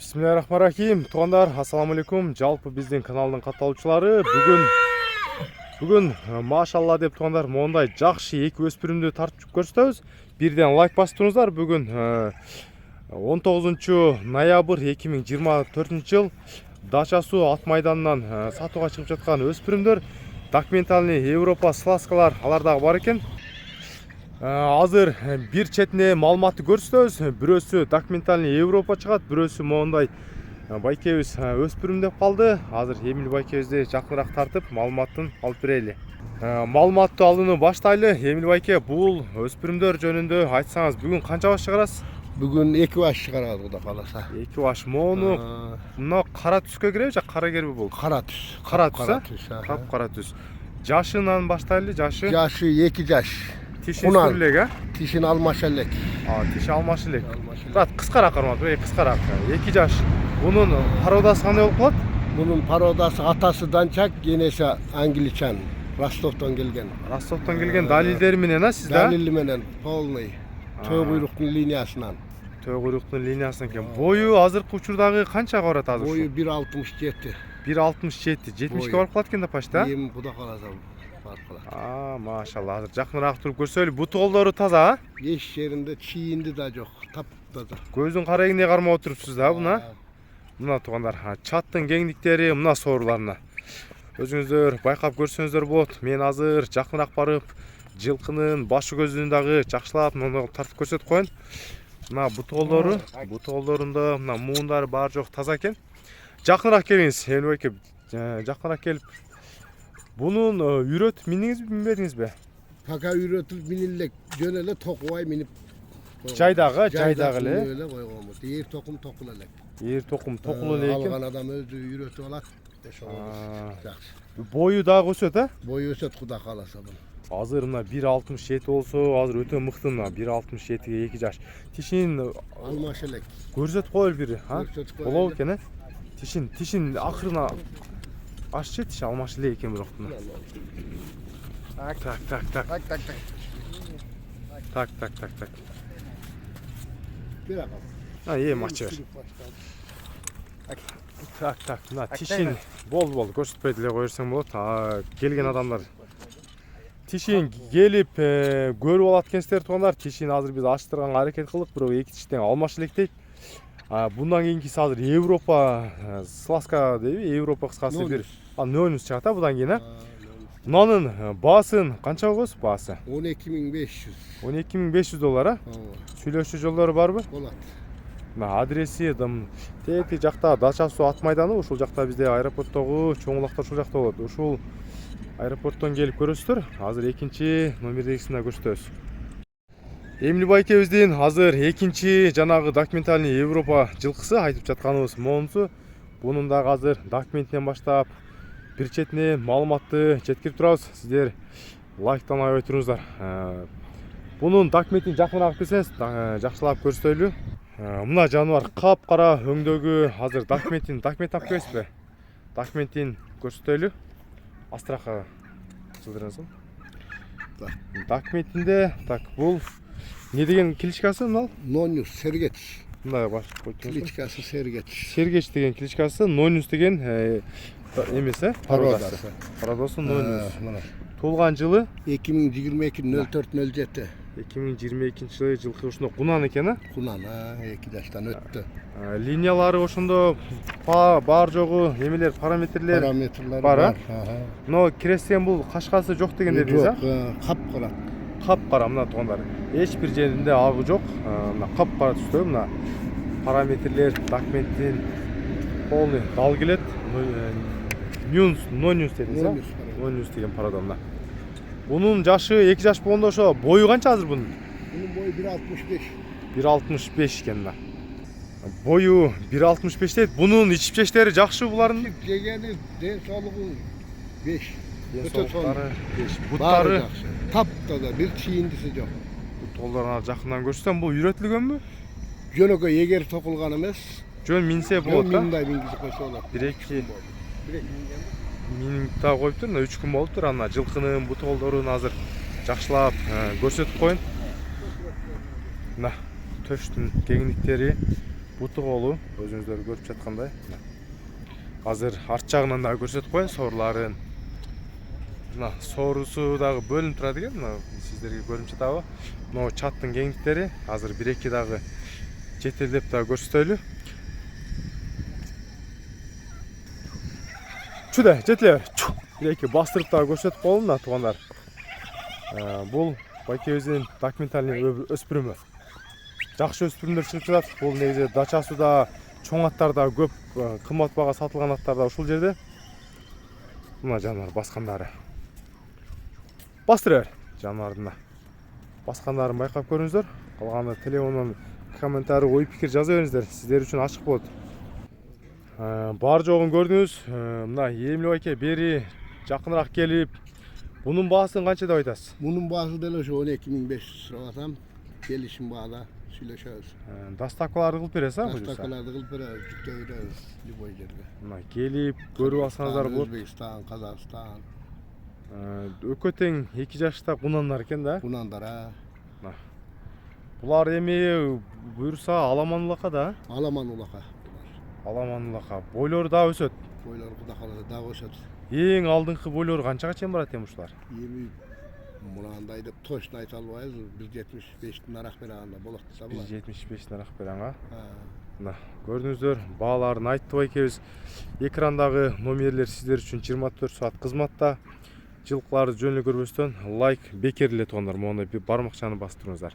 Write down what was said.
Bismillahirrahmanirrahim. Туғандар, ассаламу алейкум. Жалпы біздің каналдың катталуучулары бүгін машалла деп туғандар, мондай жақшы екі өспірімді тартып көрсөтөбүз. Бірден лайк басып Бүгін 19 ноябрь 2024 жыл Дача суу ат майданынан сатууга чыгып жаткан өспүрүмдөр, документальный Европа сласкалар алардагы бар экен. Азыр бир четине маалыматты көрсөтөбүз. Бирөөсү документальный Европа чыгат, бирөөсү мондай байкебиз өспүрүм деп калды. Азыр Эмил байкебизди жакыныраак тартып маалыматын алып берели. Маалыматты алууну баштайлы. Эмил байке, бул өспүрүмдөр жөнүндө айтсаңыз, бүгүн канча баш чыгарасыз? Бүгін 2 баш шығарады, Құда қаласа. 2 баш. Мону мына кара түскө киреби же кара керби бул? Қара түс. Кара түс, кап кара түс. Жашынан баштайлы, жашы? Жашы 2 жаш. Тишин сүрлег, Тишин алмашы элек. Тиши алмашы элек. Рат кыскараак кармат, кыскараак. 2 жаш. Бунун пародасы кандай болуп калат? Бунун пародасы атасы Данчак, енеси англичан. Ростовтон келген. Ростовтон келген далилдери менен, сизде? Далили менен полный. Төө куйруктун линиясынан. Төө куйруктун линиясынан экен. Бою азыркы учурдагы канчага барат азыр? Бою 1.67. 1.67, 70ке барып калат экен да почта? Эми Куда каласа барып калат. Машалла, азыр жакыныраак туруп көрсөлү. Буту колдору таза, Эч жеринде чийинди да жок, таптаза. Көздүн карегине кармап отурупсуз да буна. Мына туугандар, чаттын кеңдиктери мына сооруларына. Өзүңүздөр байкап көрсөңүздөр болот. Мен азыр жакыныраак барып, жылкынын башы көзүн дагы жакшылап тартып көрсөтүп коеюн. Мына буту колдорунда мына муундары бар жок таза экен. Жакыныраак келиңиз, Эмил байке, жакыныраак келип. Бунун үйрөтүп миниңизби, минбедиңизби? Пока үйрөтүлүп минилек, жөн эле токубай минип. Жайдагы эле. Эле койгонбуз. Эр токум токул элек. Эр токум токул эле экен. Алган адам өзү үйрөтүп алат. Жакшы. Бою дагы өсөт, Бою өсөт, Куда кааласа бул. Азыр мына 1.67 болсо, азыр өтө мыкты мына 1.67ге 2 жаш. Тишин алмашы элек. Көрсөтүп коелу бири, болобу экен, Тишин акырына ашчы, тиши алмашы элек экен бирок. Так. Бир акы. Мачы бер. Так, мына тишин болду, көрсөтпөй деле коерсең болот. Келген адамдар тишин келип көрүп алат экенсиздер туугандар. Тишин азыр биз ачтырганга аракет кылдык, бирок 2 тиштен алмашы элек дейт. Bundan kийинкиси азыр Европа сласка дейби, Европа кыскасы бир нөнүс чыгат, будан кийин. Мунун баасын канча койсуз баасы? 12.500. 12.500 доллар, Сүйлөшүү жолдору барбы? Болот. Мына адреси тети жакта Дача суу ат майданы, ушул жакта бизде аэропорттогу чоңулактар ушул жакта болот. Ушул аэропорттон келип көрөсүздөр. Азыр экинчи номердегисине көрсөтөбүз. Эмил байкебиздин азыр экинчи жанагы документальный Европа жылкысы айтып жатканыбыз монусу. Бунун дагы азыр документинен баштап бир четине маалыматты жеткирип турабыз. Сиздер лайктан аябай туруңуздар. Бунун документин жакыныраак билсеңиз, жакшылап көрсөтөлү. Мына жаныбар кап-кара өңдөгү азыр документ алып келесизби? Документин көрсөтөлү. Астрахага жылдырыңызбы? Документинде бул не деген кличкасы мынал? Нонюс Сергеч. Мындай баш коюп. Кличкасы Сергеч. Сергеч деген кличкасы, Нонюс деген эмеси, пародасы. Пародасы Нонюс. Туулган жылы 2022-04-07. 2022 жылкы ушундо кунан экен, Кунан 2 жаштан өттү. Линиялары ошондо бар жогу, эмелер, параметрлер бар. Но киресен бул кашкасы жок деген дедиңиз, Жок, кап-кара. Кап-кара мына туугандар. Эч бир жеринде агы жок. Мына кап-кара түстө мына параметрлер, документтин полный дал келет. Нонюс дедиңиз, Нонюс деген парада мына. Бунун жашы 2 жаш болгондо ошо бою канча азыр бунун? Бунун бою 1.65. 1.65 экен мына. Бою 1.65 дейт. Бунун ичип жештери жакшы булардын? Жегени, ден соолугу 5. Соолуктары 5. Буттары таптаза, бир чийиндиси жок. Толдорун жакындан көрсөтсөм, бул үйрөтүлгөнбү? Жөнөкөй эгер токулган эмес. Жөн минсе болот да. Мындай мингизи койсо болот. 1-2 минутта коюптур, 3 күн болуптур. Ана жылкынын буту колдорун азыр жакшылап көрсөтүп коеюн. Мына төштүн кеңдиктери буту колу өзүңүздөр көрүп жаткандай. Азыр арт жагынан да көрсөтүп коеюн соорларын. Мына соорусу дагы бөлүнүп турат экен. Мына сиздерге көрүнүп жатабы? Мына чаттын кеңдиктери азыр 1-2 дагы жетелдеп дагы көрсөтөлү. Чүдө, жетеле. 1-2 бастырып дагы көрсөтүп коелу мына туугандар. Бул байкебиздин документальный өспүрүмү. Жакшы өспүрүмдөр чыгып жатат. Бул негизи дачасы да, чоң аттар да көп, кымбат бага сатылган аттар да ушул жерде. Мына жануар баскандары. Бастыра бер жануардын. Баскандарын байкап көрүңүздөр. Калганы телефондон комментарий ой пикир жаза бериңиздер. Сиздер үчүн ачык болот. Бар жогун көрдүңүз. Мына Эмиль байке бери жакыныраак келип, бунун баасын канча деп айтасыз? Bunun baası da öyle 12.500 sıralatam. Gelişim bağda söyleşiyoruz. Доставкаларды кылып бересиз, а? Dastakalarda kılıp veririz, tüktöyderiz, Liboy жерге. Мына келип көрүп алсаңыздар болот. Özbekistan, Kazakistan. Өкө тең 2 жашта кунандар экен да. Kunandara, Булар эми буюрса аламан улака да. Alaman ulaka. Аламан улака. Бойлору да өсөт. Boylar kudakaları da koşat. Эң алдыңкы бойлору канчага чейин барат эми ушулар? 20 Murandaydı toşna ayta albayız. Biz 75'tin arak berağında bolakta sabla. 175 нарак бераңа. Мына көрдүңүздөр, бааларын айтты байкебиз. Экрандагы номерлер сиздер үчүн 24 саат кызматта. Жылкыларды жөн эле көрбөстөн лайк бекер эле туугандар, мону бармакчаны бастырыңыздар.